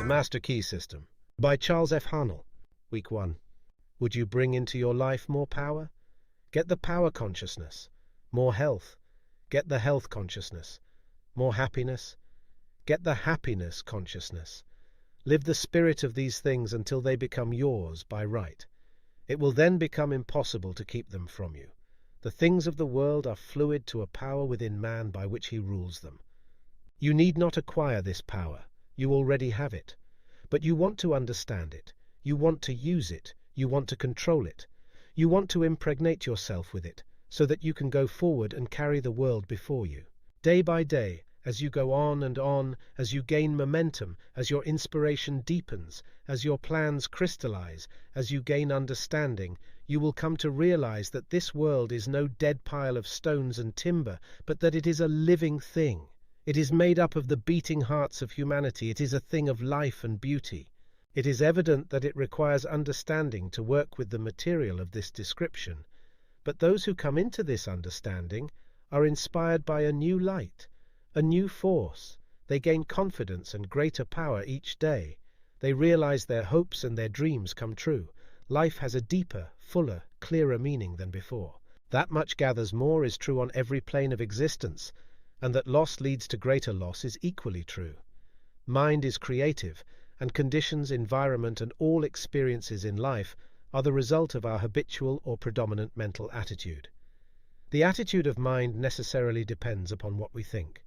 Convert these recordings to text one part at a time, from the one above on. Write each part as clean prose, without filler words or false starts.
Master Key System by Charles F. Haanel. Week 1. Would you bring into your life more power? Get the power consciousness. More health. Get the health consciousness. More happiness. Get the happiness consciousness. Live the spirit of these things until they become yours by right. It will then become impossible to keep them from you. The things of the world are fluid to a power within man by which he rules them. You need not acquire this power. You already have it. But you want to understand it. You want to use it. You want to control it. You want to impregnate yourself with it, so that you can go forward and carry the world before you. Day by day, as you go on and on, as you gain momentum, as your inspiration deepens, as your plans crystallize, as you gain understanding, you will come to realize that this world is no dead pile of stones and timber, but that it is a living thing. It is made up of the beating hearts of humanity. It is a thing of life and beauty. It is evident that it requires understanding to work with the material of this description, but those who come into this understanding are inspired by a new light, a new force. They gain confidence and greater power each day. They realize their hopes and their dreams come true. Life has a deeper, fuller, clearer meaning than before. That much gathers more is true on every plane of existence, and that loss leads to greater loss is equally true. Mind is creative, and conditions, environment, and all experiences in life are the result of our habitual or predominant mental attitude. The attitude of mind necessarily depends upon what we think.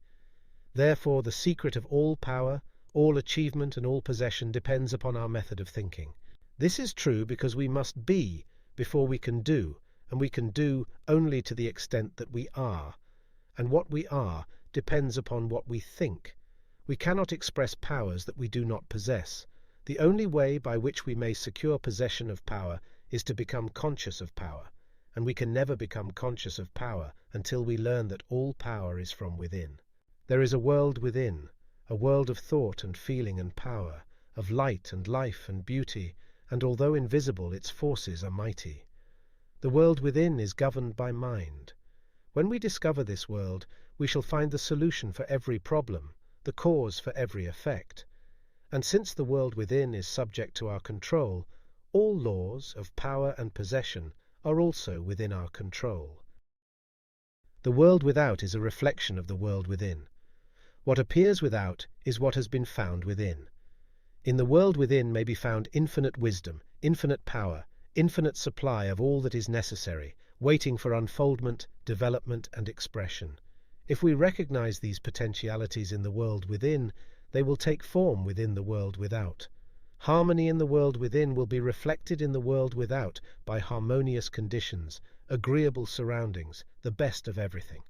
Therefore, the secret of all power, all achievement, and all possession depends upon our method of thinking. This is true because we must be before we can do, and we can do only to the extent that we are. And what we are depends upon what we think. We cannot express powers that we do not possess. The only way by which we may secure possession of power is to become conscious of power, and we can never become conscious of power until we learn that all power is from within. There is a world within, a world of thought and feeling and power, of light and life and beauty, and although invisible, its forces are mighty. The world within is governed by mind. When we discover this world, we shall find the solution for every problem, the cause for every effect. And since the world within is subject to our control, all laws of power and possession are also within our control. The world without is a reflection of the world within. What appears without is what has been found within. In the world within may be found infinite wisdom, infinite power, infinite supply of all that is necessary, waiting for unfoldment, development, and expression. If we recognize these potentialities in the world within, they will take form within the world without. Harmony in the world within will be reflected in the world without by harmonious conditions, agreeable surroundings, the best of everything.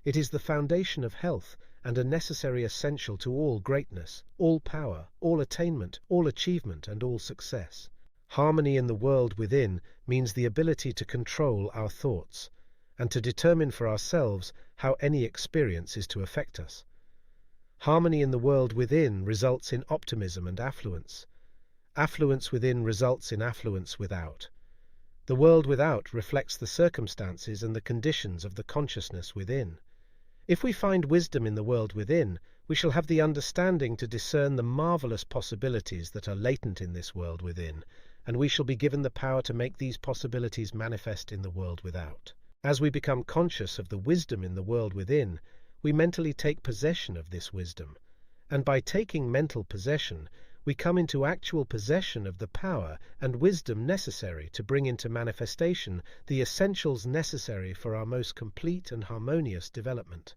It is the foundation of health and a necessary essential to all greatness, all power, all attainment, all achievement, and all success. Harmony in the world within means the ability to control our thoughts and to determine for ourselves how any experience is to affect us. Harmony in the world within results in optimism and affluence. Affluence within results in affluence without. The world without reflects the circumstances and the conditions of the consciousness within. If we find wisdom in the world within, we shall have the understanding to discern the marvelous possibilities that are latent in this world within, and we shall be given the power to make these possibilities manifest in the world without. As we become conscious of the wisdom in the world within, we mentally take possession of this wisdom, and by taking mental possession, we come into actual possession of the power and wisdom necessary to bring into manifestation the essentials necessary for our most complete and harmonious development.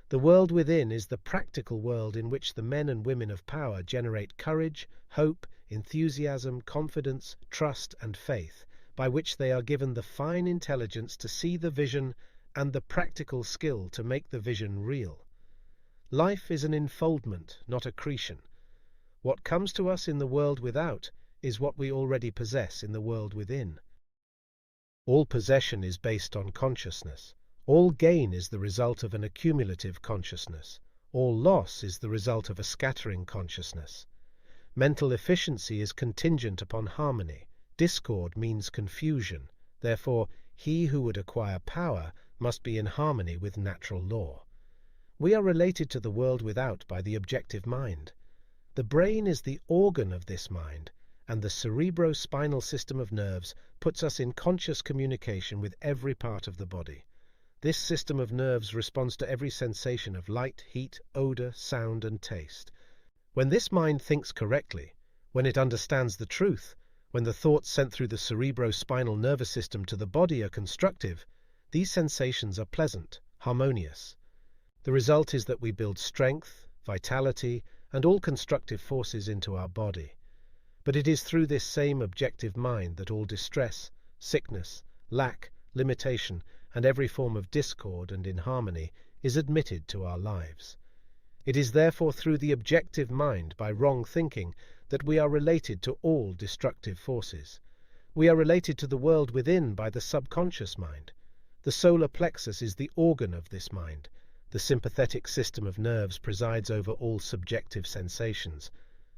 The world within is the practical world in which the men and women of power generate courage, hope, enthusiasm, confidence, trust, and faith, by which they are given the fine intelligence to see the vision and the practical skill to make the vision real. Life is an enfoldment, not accretion. What comes to us in the world without is what we already possess in the world within. All possession is based on consciousness. All gain is the result of an accumulative consciousness. All loss is the result of a scattering consciousness. Mental efficiency is contingent upon harmony. Discord means confusion. Therefore, he who would acquire power must be in harmony with natural law. We are related to the world without by the objective mind. The brain is the organ of this mind, and the cerebrospinal system of nerves puts us in conscious communication with every part of the body. This system of nerves responds to every sensation of light, heat, odor, sound, and taste. When this mind thinks correctly, when it understands the truth, when the thoughts sent through the cerebrospinal nervous system to the body are constructive, these sensations are pleasant, harmonious. The result is that we build strength, vitality, and all constructive forces into our body. But it is through this same objective mind that all distress, sickness, lack, limitation, and every form of discord and inharmony is admitted to our lives. It is therefore through the objective mind, by wrong thinking, that we are related to all destructive forces. We are related to the world within by the subconscious mind. The solar plexus is the organ of this mind. The sympathetic system of nerves presides over all subjective sensations,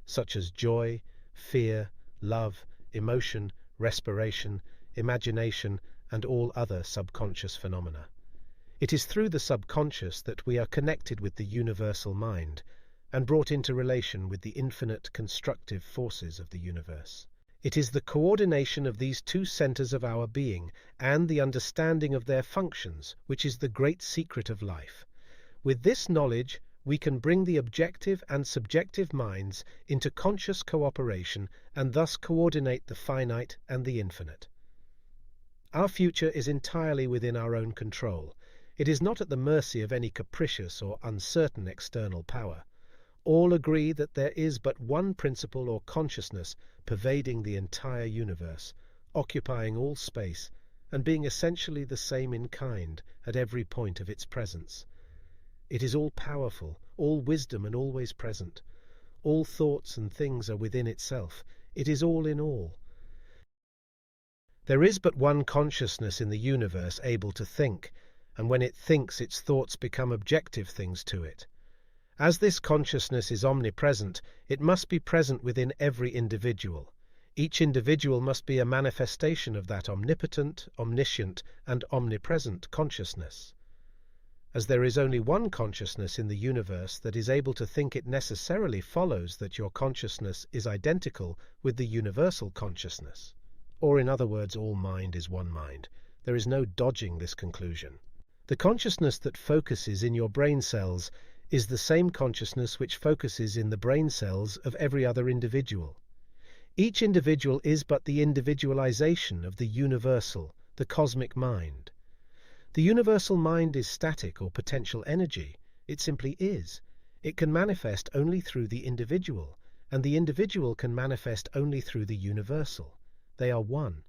such as joy, fear, love, emotion, respiration, imagination, and all other subconscious phenomena. It is through the subconscious that we are connected with the universal mind and brought into relation with the infinite constructive forces of the universe. It is the coordination of these two centers of our being and the understanding of their functions which is the great secret of life. With this knowledge, we can bring the objective and subjective minds into conscious cooperation and thus coordinate the finite and the infinite. Our future is entirely within our own control. It is not at the mercy of any capricious or uncertain external power. All agree that there is but one principle or consciousness pervading the entire universe, occupying all space, and being essentially the same in kind at every point of its presence. It is all-powerful, all-wisdom and always present. All thoughts and things are within itself. It is all in all. There is but one consciousness in the universe able to think, and when it thinks, its thoughts become objective things to it. As this consciousness is omnipresent, it must be present within every individual. Each individual must be a manifestation of that omnipotent, omniscient, and omnipresent consciousness. As there is only one consciousness in the universe that is able to think, it necessarily follows that your consciousness is identical with the universal consciousness. Or in other words, all mind is one mind. There is no dodging this conclusion. The consciousness that focuses in your brain cells is the same consciousness which focuses in the brain cells of every other individual. Each individual is but the individualization of the universal, the cosmic mind. The universal mind is static or potential energy. It simply is. It can manifest only through the individual, and the individual can manifest only through the universal. They are one.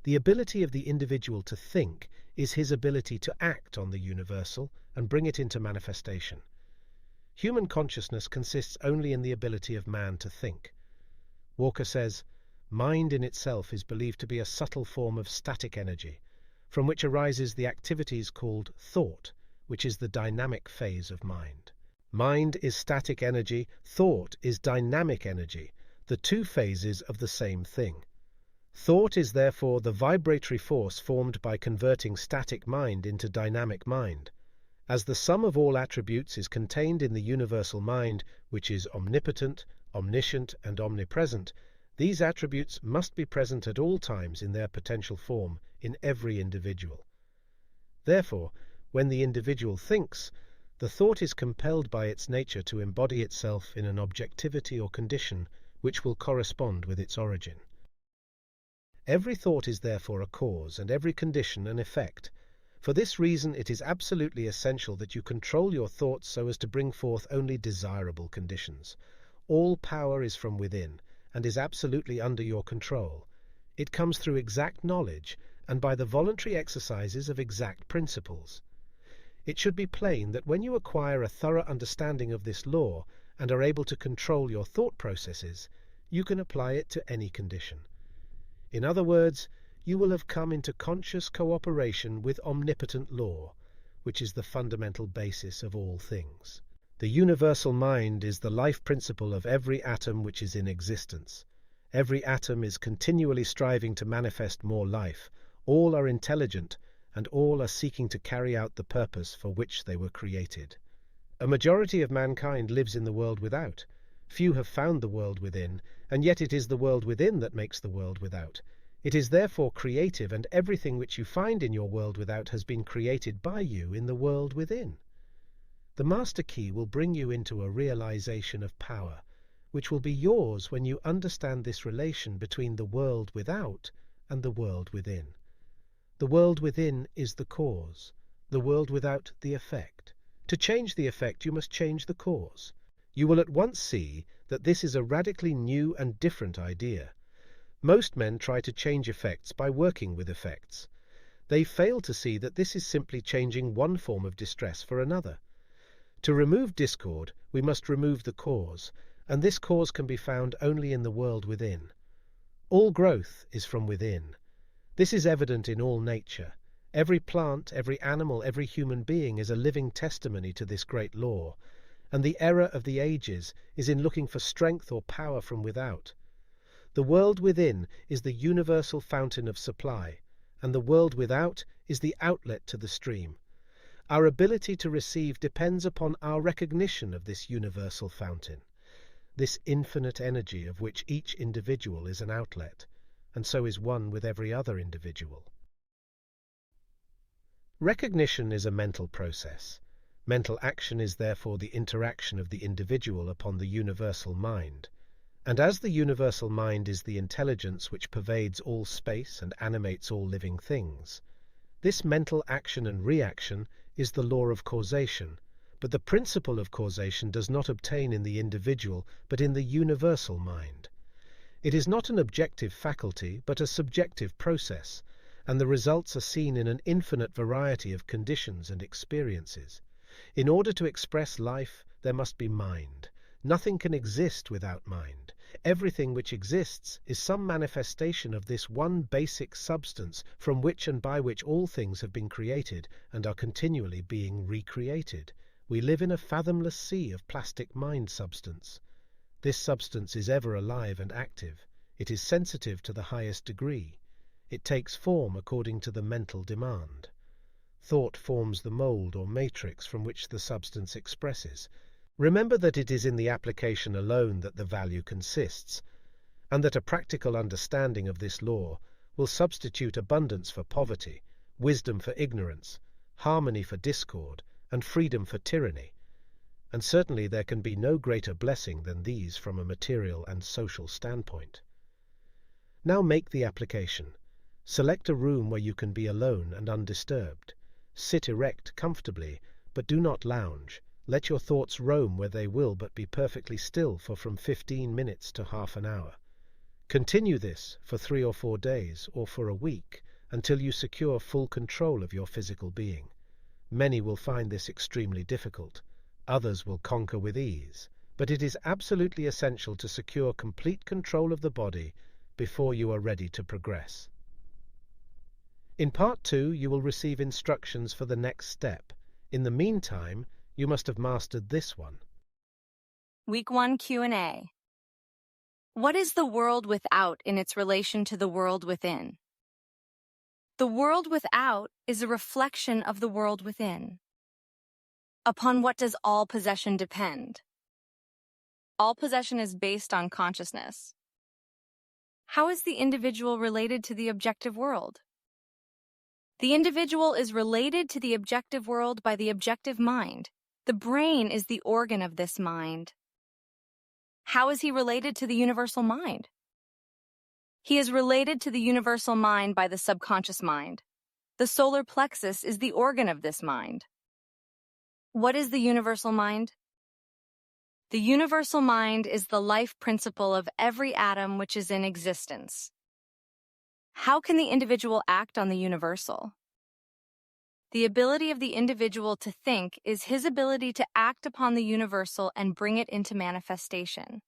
The ability of the individual to think is his ability to act on the universal and bring it into manifestation. Human consciousness consists only in the ability of man to think. Walker says, mind in itself is believed to be a subtle form of static energy, from which arises the activities called thought, which is the dynamic phase of mind. Mind is static energy, thought is dynamic energy, the two phases of the same thing. Thought is therefore the vibratory force formed by converting static mind into dynamic mind. As the sum of all attributes is contained in the universal mind, which is omnipotent, omniscient, and omnipresent, these attributes must be present at all times in their potential form in every individual. Therefore, when the individual thinks, the thought is compelled by its nature to embody itself in an objectivity or condition which will correspond with its origin. Every thought is therefore a cause, and every condition an effect. For this reason it is absolutely essential that you control your thoughts so as to bring forth only desirable conditions. All power is from within, and is absolutely under your control. It comes through exact knowledge, and by the voluntary exercises of exact principles. It should be plain that when you acquire a thorough understanding of this law, and are able to control your thought processes, you can apply it to any condition. In other words, you will have come into conscious cooperation with omnipotent law, which is the fundamental basis of all things. The universal mind is the life principle of every atom which is in existence. Every atom is continually striving to manifest more life. All are intelligent, and all are seeking to carry out the purpose for which they were created. A majority of mankind lives in the world without, Few have found the world within, and yet it is the world within that makes the world without. It is therefore creative, and everything which you find in your world without has been created by you in the world within. The master key will bring you into a realization of power, which will be yours when you understand this relation between the world without and the world within. The world within is the cause, the world without the effect. To change the effect, you must change the cause. You will at once see that this is a radically new and different idea. Most men try to change effects by working with effects. They fail to see that this is simply changing one form of distress for another. To remove discord, we must remove the cause, and this cause can be found only in the world within. All growth is from within. This is evident in all nature. Every plant, every animal, every human being is a living testimony to this great law, and the error of the ages is in looking for strength or power from without. The world within is the universal fountain of supply, and the world without is the outlet to the stream. Our ability to receive depends upon our recognition of this universal fountain, this infinite energy of which each individual is an outlet, and so is one with every other individual. Recognition is a mental process. Mental action is therefore the interaction of the individual upon the universal mind. And as the universal mind is the intelligence which pervades all space and animates all living things, this mental action and reaction is the law of causation, but the principle of causation does not obtain in the individual, but in the universal mind. It is not an objective faculty, but a subjective process, and the results are seen in an infinite variety of conditions and experiences. In order to express life, there must be mind. Nothing can exist without mind. Everything which exists is some manifestation of this one basic substance from which and by which all things have been created and are continually being recreated. We live in a fathomless sea of plastic mind substance. This substance is ever alive and active. It is sensitive to the highest degree. It takes form according to the mental demand. Thought forms the mold or matrix from which the substance expresses. Remember that it is in the application alone that the value consists, and that a practical understanding of this law will substitute abundance for poverty, wisdom for ignorance, harmony for discord, and freedom for tyranny. And certainly there can be no greater blessing than these from a material and social standpoint. Now make the application. Select a room where you can be alone and undisturbed. Sit erect comfortably, but do not lounge. Let your thoughts roam where they will, but be perfectly still for from 15 minutes to half an hour. Continue this for 3 or 4 days, or for a week, until you secure full control of your physical being. Many will find this extremely difficult. Others will conquer with ease. But it is absolutely essential to secure complete control of the body before you are ready to progress. In Part 2, you will receive instructions for the next step. In the meantime, you must have mastered this one. Week 1 Q&A. What is the world without in its relation to the world within? The world without is a reflection of the world within. Upon what does all possession depend? All possession is based on consciousness. How is the individual related to the objective world? The individual is related to the objective world by the objective mind. The brain is the organ of this mind. How is he related to the universal mind? He is related to the universal mind by the subconscious mind. The solar plexus is the organ of this mind. What is the universal mind? The universal mind is the life principle of every atom which is in existence. How can the individual act on the universal? The ability of the individual to think is his ability to act upon the universal and bring it into manifestation.